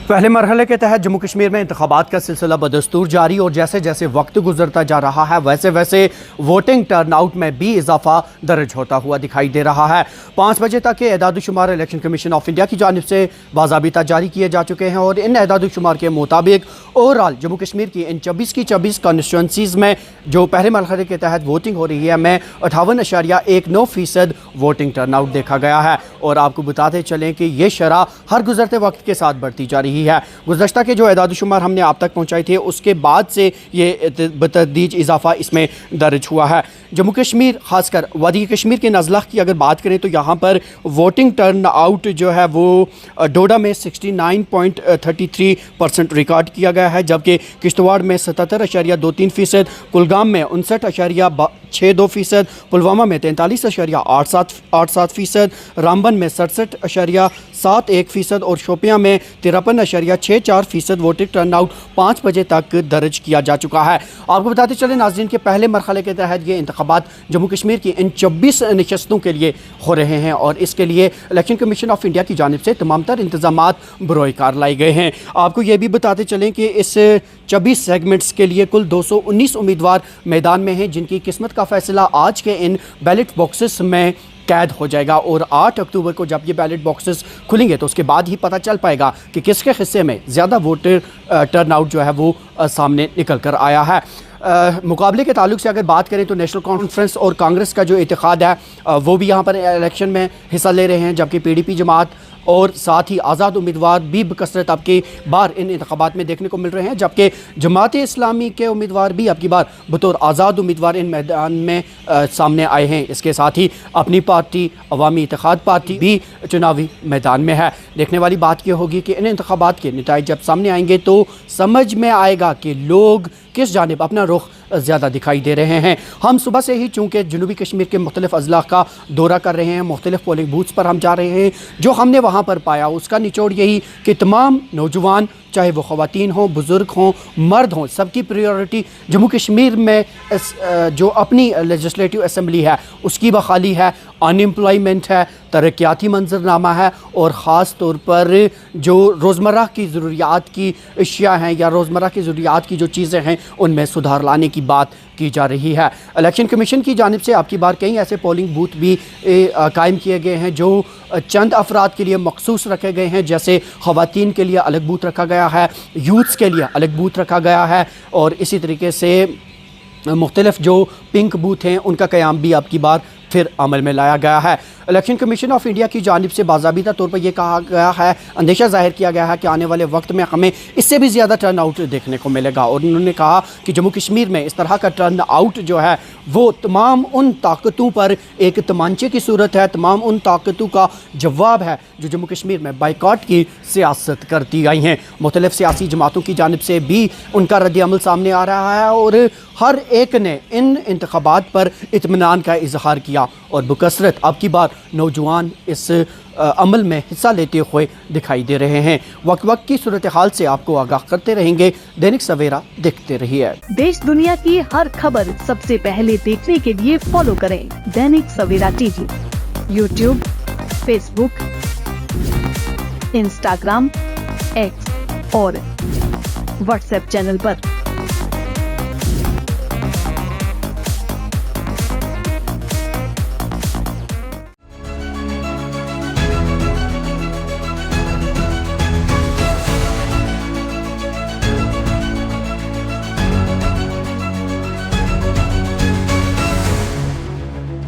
पहले मरहले के तहत जम्मू कश्मीर में इंतखाबात का सिलसिला बदस्तूर जारी और जैसे जैसे वक्त गुजरता जा रहा है वैसे वैसे वोटिंग टर्नआउट में भी इजाफा दर्ज होता हुआ दिखाई दे रहा है। 5 बजे तक के एदाद-ओ-शुमार इलेक्शन कमीशन ऑफ इंडिया की जानिब से बाज़ाबिता जारी किए जा चुके हैं और इन एदाद-ओ-शुमार के मुताबिक ओवरऑल जम्मू कश्मीर की इन 24 की 24 कॉन्स्टिट्यूंसीज़ में जो पहले मरहले के तहत वोटिंग हो रही है में 58.19% वोटिंग टर्नआउट देखा गया है। और आपको बताते चलें कि ये शरह हर गुजरते वक्त के साथ बढ़ती जा रही है। गुज़श्ता के जो एदाद-ओ-शुमार हमने आप तक पहुँचाए थे उसके बाद से ये बतदरीज इजाफा इसमें दर्ज हुआ है। जम्मू कश्मीर खासकर वादी कश्मीर के नज़ला की अगर बात करें तो यहाँ पर वोटिंग टर्न आउट जो है वो डोडा में 69.33% रिकॉर्ड किया गया है, जबकि किश्तवाड़ में 77.23%, कुलगाम में 59.62%, पुलवामा में 43.87%, रामबन में 67.71% और शोपियां में 53.64% वोटिंग टर्नआउट 5 बजे तक दर्ज किया जा चुका है। आपको बताते चले नाज़रीन के पहले मरहले के तहत ये इंतखाबात जम्मू कश्मीर की इन 24 नशस्तों के लिए हो रहे हैं और इसके लिए इलेक्शन कमीशन ऑफ इंडिया की जानिब से तमाम तर इंतजामात बरोए कार लाए गए हैं। आपको ये भी बताते चलें कि इस 24 सेगमेंट्स के लिए कुल 219 उम्मीदवार मैदान में हैं, जिनकी किस्मत का फैसला आज के इन बैलेट बॉक्सेस में कैद हो जाएगा और 8 अक्टूबर को जब ये बैलेट बॉक्सेस खुलेंगे तो उसके बाद ही पता चल पाएगा कि किसके हिस्से में ज़्यादा वोटर टर्नआउट जो है वो सामने निकल कर आया है। मुकाबले के ताल्लुक से अगर बात करें तो नेशनल कॉन्फ्रेंस और कांग्रेस का जो इत्तेहाद है वो भी यहाँ पर इलेक्शन में हिस्सा ले रहे हैं, जबकि PDP जमात और साथ ही आज़ाद उम्मीदवार भी बकसरत अब की बार इन इंतखाबात में देखने को मिल रहे हैं, जबकि जमात इस्लामी के उम्मीदवार भी अब की बार बतौर आज़ाद उम्मीदवार इन मैदान में सामने आए हैं। इसके साथ ही अपनी पार्टी अवामी इत्तेहाद पार्टी भी चुनावी मैदान में है। देखने वाली बात यह होगी कि इन इंतखाबात के नतीजे जब सामने आएंगे तो समझ में आएगा कि लोग किस जानिब अपना रुख ज़्यादा दिखाई दे रहे हैं। हम सुबह से ही चूँकि जनूबी कश्मीर के मुख्तलिफ़ अजला का दौरा कर रहे हैं, मुख्तलिफ़ पोलिंग बूथ्स पर हम जा रहे हैं, जो हमने वहाँ पर पाया उसका निचोड़ यही कि तमाम नौजवान चाहे वो ख़वातीन हों, बुज़ुर्ग हों, मर्द हों, सबकी प्रायोरिटी जम्मू कश्मीर में जो अपनी लेजिस्लेटिव असम्बली है उसकी बहाली है, अनएम्प्लॉयमेंट है, तरक्याती मंजरनामा है और ख़ास तौर पर जो रोज़मर्रा की ज़रूरियात की अशिया हैं या रोज़मर्रा की ज़रूरियात की जो चीज़ें हैं उनमें सुधार लाने की बात की जा रही है। इलेक्शन कमीशन की जानिब से आपकी बार कई ऐसे पोलिंग बूथ भी कायम किए गए हैं जो चंद अफराद के लिए मखसूस रखे गए हैं, जैसे ख़वातीन के लिए अलग बूथ रखा गया है, यूथ्स के लिए अलग बूथ रखा गया है और इसी तरीके से मुख्तलिफ जो पिंक बूथ हैं उनका क़याम भी आपकी बार फिर अमल में लाया गया है। इलेक्शन कमीशन ऑफ इंडिया की जानिब से बाज़ाबिता तौर पर यह कहा गया है, अंदेशा जाहिर किया गया है कि आने वाले वक्त में हमें इससे भी ज़्यादा टर्न आउट देखने को मिलेगा और उन्होंने कहा कि जम्मू कश्मीर में इस तरह का टर्न आउट जो है वो तमाम उन ताकतों पर एक तमांचे की सूरत है, तमाम उन ताकतों का जवाब है जो जम्मू कश्मीर में बाइकॉट की सियासत करती आई हैं। मुख्तलिफ सियासी जमातों की जानिब से भी उनका रद्द-ए-अमल सामने आ रहा है और हर एक ने इन इंतखाबात पर इत्मीनान का इजहार किया और बकसरत अब की बार नौजवान इस अमल में हिस्सा लेते हुए दिखाई दे रहे हैं। वक्त वक्त की सूरत हाल से आपको आगाह करते रहेंगे। दैनिक सवेरा देखते रहिए। देश दुनिया की हर खबर सबसे पहले देखने के लिए फॉलो करें Dainik Savera TV, YouTube, Facebook, Instagram, X और WhatsApp चैनल पर।